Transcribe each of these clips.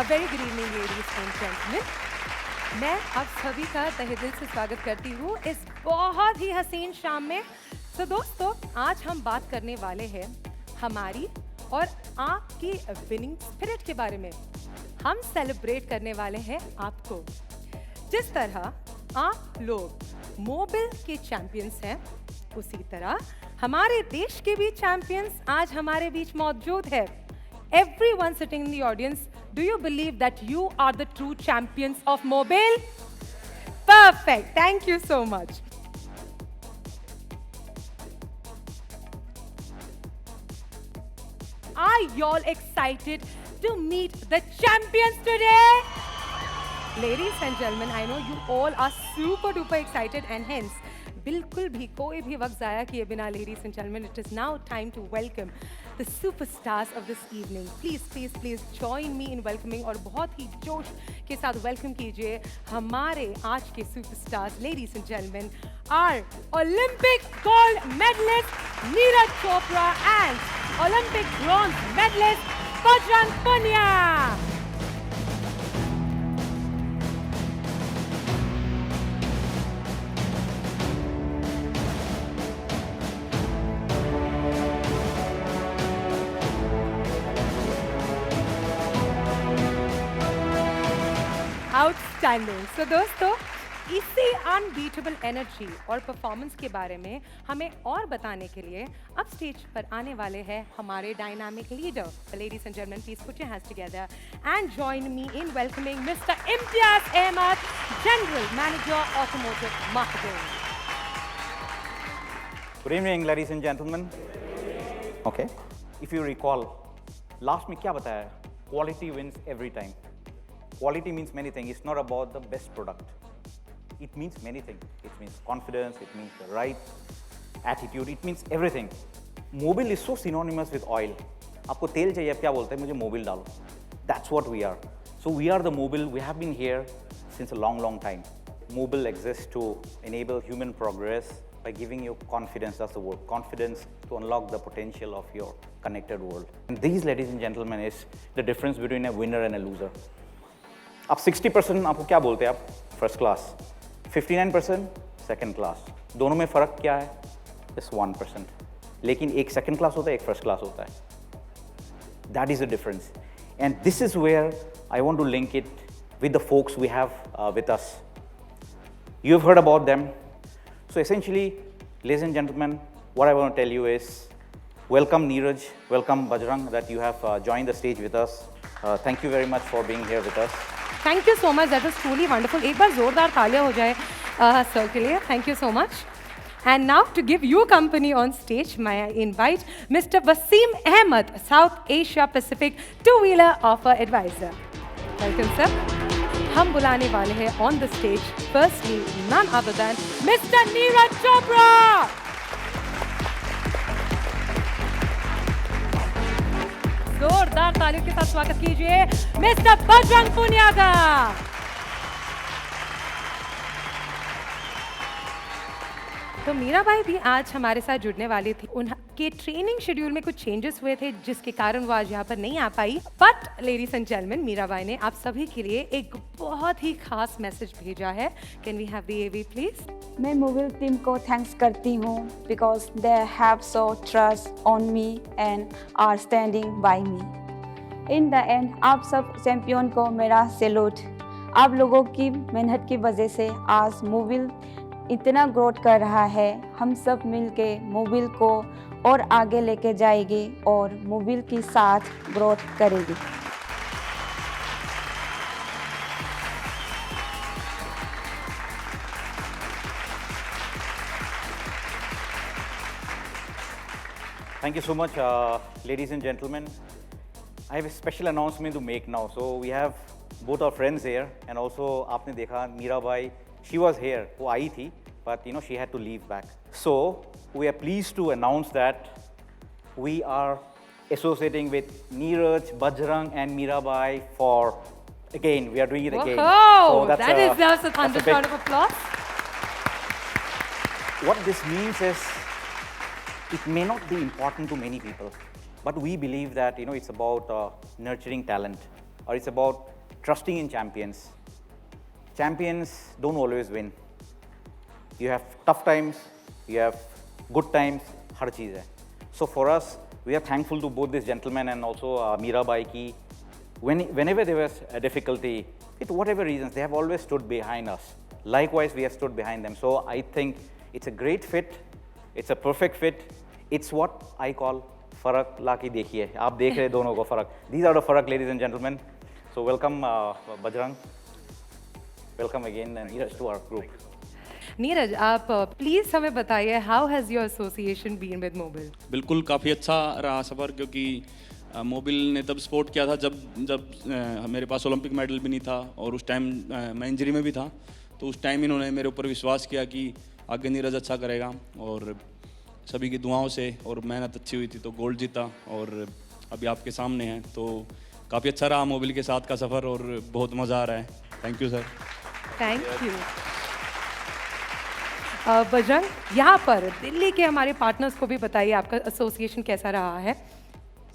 Very good evening ladies and gentleman. मैं आप सभी का तहे दिल से स्वागत करती हूँ इस बहुत ही हसीन शाम में। तो दोस्तों, आज हम बात करने वाले हैं हमारी और आपकी विनिंग स्पिरिट के बारे में। हम सेलिब्रेट करने वाले हैं आपको। जिस तरह आप लोग मोबिल के चैंपियंस हैं, उसी तरह हमारे देश के भी चैंपियंस आज हमारे बीच मौजूद है। Everyone sitting in the audience, do you believe that you are the true champions of Mobil? Perfect. Thank you so much. Are y'all excited to meet the champions today? Ladies and gentlemen, I know you all are super duper excited and hence बिल्कुल भी कोई भी वक्त ज़ाया किए बिना ladies and gentlemen, it is now time to welcome the superstars of this evening. Please join me in welcoming और बहुत ही जोश के साथ welcome कीजिए हमारे आज के superstars, ladies and gentlemen, our Olympic gold medalist Neeraj Chopra and Olympic bronze medalist Bajrang Punia. Outstanding. So दोस्तों, इसी अनबीटेबल एनर्जी और परफॉर्मेंस के बारे में हमें और बताने के लिए अब स्टेज पर आने वाले हैं हमारे dynamic leader. Ladies and gentleman, please put your hands together and join me in welcoming mister Imtiaz Ahmad, general manager automotive marketing. Good evening, ladies and gentlemen. Okay, if you recall, last में क्या बताया? Quality wins every time. Quality means many things. It's not about the best product. It means many things. It means confidence. It means the right attitude. It means everything. Mobil is so synonymous with oil. आपको तेल चाहिए, आप क्या बोलते हैं? मुझे Mobil डालो. That's what we are. So we are the Mobil. We have been here since a long time. Mobil exists to enable human progress by giving you confidence. That's the word. Confidence to unlock the potential of your connected world. And these, ladies and gentlemen, is the difference between a winner and a loser. आप 60% आपको क्या बोलते हैं? आप first class, 59% second class. दोनों में फ़र्क क्या है? जस्ट 1%। लेकिन एक सेकंड क्लास होता है, एक फर्स्ट क्लास होता है। That is the difference, and this is where I want to link it with the folks we have with us. You have heard about them. So essentially, ladies and gentleman, what I want to tell you is welcome Neeraj, welcome Bajrang, that you have joined the stage with us. Thank you very much for being here with us. Thank you so much. That was truly wonderful. एक बार जोरदार तालियां हो जाए sir के लिए. Thank you so much. And now to give you company on stage, may I invite Mr. Wasim Ahmed, South Asia Pacific Two-Wheeler Offer Advisor. Welcome, sir. हम बुलाने वाले हैं on the stage, firstly, none other than Mr. Neeraj Chopra. जोरदार तालियों के साथ स्वागत कीजिए मिस्टर बजरंग पुनिया का। तो मीराबाई भी आज हमारे साथ जुड़ने वाली थी। उनके ट्रेनिंग शेड्यूल में कुछ चेंजेस हुए थे जिसके कारण वो आज यहाँ पर नहीं आ पाई। But ladies and gentleman, Mirabai ने आप सभी के लिए एक बहुत ही खास मैसेज भेजा है। Can we have the AV please? मैं मोबिल टीम को थैंक्स करती हूँ because they have so trust on me and are standing by me. In the end आप सब चैंपियन को मेरा सैल्यूट। आप लोगों की मेहनत की वजह से आज मोबिल इतना ग्रोथ कर रहा है। हम सब मिलके मोबिल को और आगे लेके जाएंगे और मोबिल के साथ ग्रोथ करेंगे। Thank you so much, ladies and gentlemen. I have a special announcement to make now. So we have both our friends here, and also आपने देखा मीराबाई, she was here, वो आई थी, but you know she had to leave back. So we are pleased to announce that we are associating with Neeraj, Bajrang, and Mirabai for again. We are doing it again. Whoa, so that deserves a thunder round of applause. What this means is, it may not be important to many people, but we believe that it's about nurturing talent, or it's about trusting in champions. Champions don't always win. You have tough times, you have good times, हर चीज़ है. So for us, we are thankful to both these gentlemen and also Mirabai ki, whenever there was a difficulty, with whatever reasons, they have always stood behind us. Likewise, we have stood behind them. So I think it's a great fit. It's a perfect fit. It's what I call फर्क ला के देखिए. आप देख रहे हैं दोनों को फर्क. These are the फर्क, ladies and gentlemen. So welcome Bajrang. Welcome again Neeraj to our group. Neeraj, आप प्लीज हमें बताइए, how has your association been with Mobil? बिल्कुल काफ़ी अच्छा रहा सफ़र, क्योंकि मोबिल ने तब सपोर्ट किया था जब मेरे पास ओलंपिक मेडल भी नहीं था और उस टाइम मैं इंजरी में भी था. तो उस टाइम इन्होंने मेरे ऊपर विश्वास किया कि आगे नीरज अच्छा करेगा, और सभी की दुआओं से और मेहनत अच्छी हुई थी तो गोल्ड जीता, और अभी आपके सामने हैं. तो काफ़ी अच्छा रहा मोबिल के साथ का सफ़र और बहुत मज़ा आ रहा है. Thank you sir. Thank you. Bajrang, यहाँ पर दिल्ली के हमारे पार्टनर्स को भी बताइए आपका एसोसिएशन कैसा रहा है.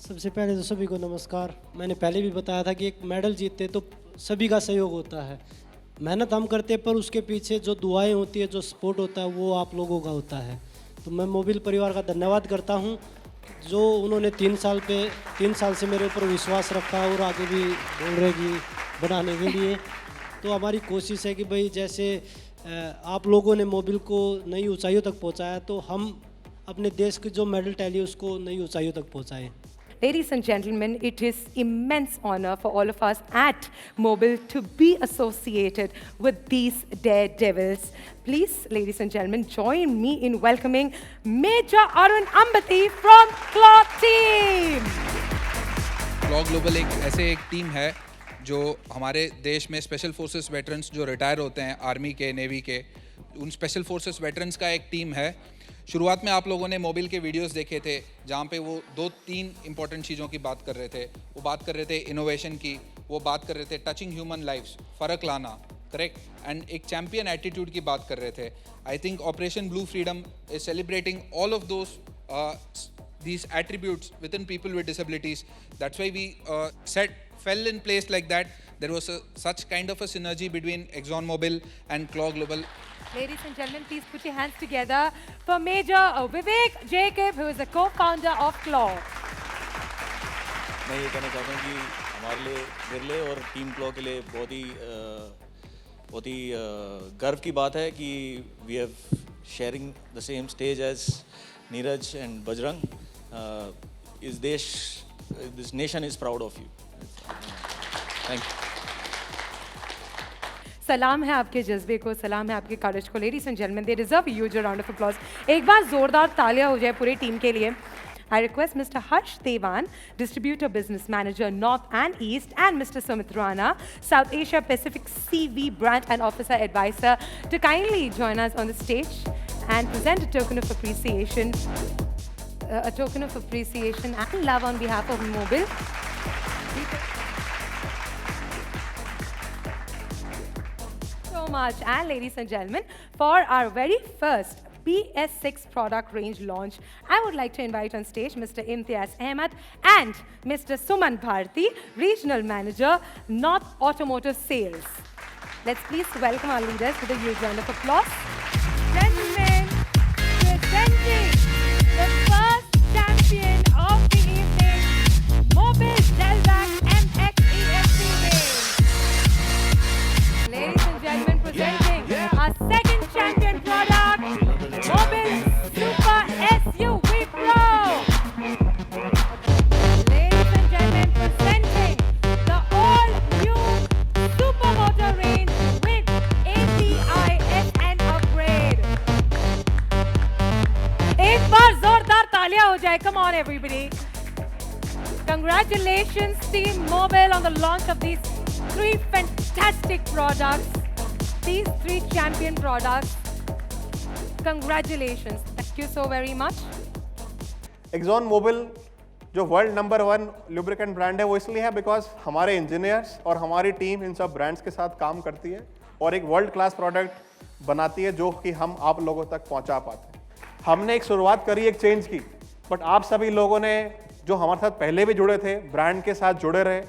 सबसे पहले तो सभी को नमस्कार. मैंने पहले भी बताया था कि एक मेडल जीतते तो सभी का सहयोग होता है. मेहनत हम करते पर उसके पीछे जो दुआएं होती है, जो सपोर्ट होता है, वो आप लोगों का होता है. तो मैं मोबिल परिवार का धन्यवाद करता हूं, जो उन्होंने 3 साल से मेरे ऊपर विश्वास रखा और आगे भी बोल रहे कि बनाने के लिए. तो हमारी कोशिश है कि भाई जैसे आप लोगों ने मोबिल को नई ऊंचाइयों तक पहुंचाया, तो हम अपने देश की जो मेडल टैली है उसको नई ऊंचाइयों तक पहुंचाएं. Ladies and gentlemen, it is immense honor for all of us at Mobil to be associated with these daredevils. Please, ladies and gentlemen, join me in welcoming Major Arun Ambati from Claw Team. Claw global एक team है जो हमारे देश में special forces veterans जो retire होते हैं army के, नेवी के, उन स्पेशल फोर्सेस वेटरन्स का एक टीम है. शुरुआत में आप लोगों ने मोबिल के वीडियोस देखे थे जहाँ पे वो 2-3 इंपॉर्टेंट चीज़ों की बात कर रहे थे. वो बात कर रहे थे इनोवेशन की, वो बात कर रहे थे टचिंग ह्यूमन लाइफ्स, फ़र्क लाना, करेक्ट, एंड एक चैम्पियन एटीट्यूड की बात कर रहे थे. I think operation blue freedom is celebrating all of those these attributes within people with disabilities. That's why we fell in place like that. There was such kind of a synergy between ExxonMobil and Claw Global. Ladies and gentlemen, please put your hands together for Major Vivek Jacob, who is the co-founder of Claw. मैं ये कहना चाहता हूँ कि हमारे लिए, मेरे लिए और टीम क्लॉ के लिए बहुत ही गर्व की बात है कि we have sharing the same stage as Neeraj and Bajrang. This nation is proud of you. Thank you. सलाम है आपके जज्बे को, सलाम है आपके करेज को. Ladies and gentleman, they deserve huge round of applause. एक बार जोरदार तालियां हो जाए पूरी टीम के लिए. I request Mr. Harsh Devan, Distributor Business Manager North and East, and Mr. Sumit Rana, South Asia Pacific CV Branch and Officer Advisor, to kindly join us on the stage and present a token of appreciation, and love on behalf of Mobil. So much. And ladies and gentlemen, for our very first BS6 product range launch, I would like to invite on stage Mr. Imtiaz Ahmed and Mr. Suman Bharti, Regional Manager, North Automotive Sales. Let's please welcome our leaders with a huge round of applause. Gentlemen, presenting the first champion of the evening, Mobil Delvac MX-ESC range. Ladies and gentlemen, presenting our second champion product, Mobil Super SUV Pro. Ladies and gentlemen, presenting the all-new Supermoto range with API-SN upgrade. एक बार जोरदार तालियां हो जाए. Come on, everybody. Congratulations, Team Mobil, on the launch of these 3 fantastic products. These 3 champion products. Congratulations. Thank you so very much. ExxonMobil जो world number 1 lubricant brand है, वो इसलिए है बिकॉज हमारे इंजीनियर्स और हमारी टीम इन सब ब्रांड्स के साथ काम करती है और एक वर्ल्ड क्लास प्रोडक्ट बनाती है जो कि हम आप लोगों तक पहुंचा पाते हैं. हमने एक शुरुआत करी एक चेंज की, बट आप सभी लोगों ने जो हमारे साथ पहले भी जुड़े थे, ब्रांड के साथ जुड़े रहे,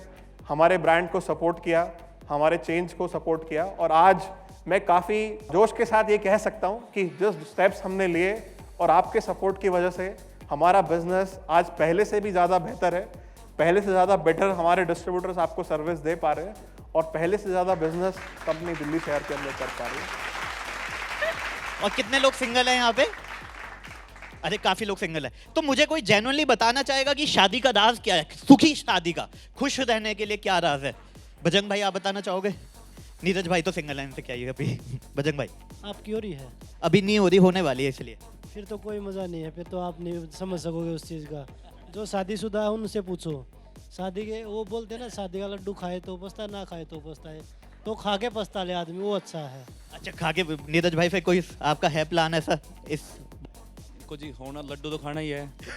हमारे ब्रांड को सपोर्ट किया हमारे चेंज को सपोर्ट किया। और आज मैं काफ़ी जोश के साथ ये कह सकता हूँ कि जो स्टेप्स हमने लिए और आपके सपोर्ट की वजह से हमारा बिजनेस आज पहले से भी ज़्यादा बेहतर है, पहले से ज़्यादा बेटर हमारे डिस्ट्रीब्यूटर्स आपको सर्विस दे पा रहे हैं और पहले से ज़्यादा बिजनेस कंपनी दिल्ली शहर के अंदर कर पा रही है। और कितने लोग सिंगल हैं यहाँ पे? अरे काफी लोग सिंगल है। तो मुझे कोई जेन्युइनली बताना चाहेगा कि शादी का राज क्या है, सुखी शादी का, खुश रहने के लिए क्या राज है? बजरंग भाई आप बताना चाहोगे? नीरज भाई तो सिंगल है, इनसे क्या ही अभी। बजरंग भाई आपकी हो रही है? अभी नहीं हो रही, होने वाली है, इसलिए फिर तो कोई मज़ा नहीं है, फिर तो आप नहीं समझ सकोगे उस चीज़ का। जो शादीशुदा है उनसे पूछो, शादी के वो बोलते हैं ना, शादी का लड्डू खाए तो पछता, ना खाए तो पछता है, तो खा के पछता ले आदमी, वो अच्छा है। अच्छा खा के। नीरज भाई फिर कोई आपका है प्लान ऐसा? इस को जी होना लड्डू तो खाना ही है, तो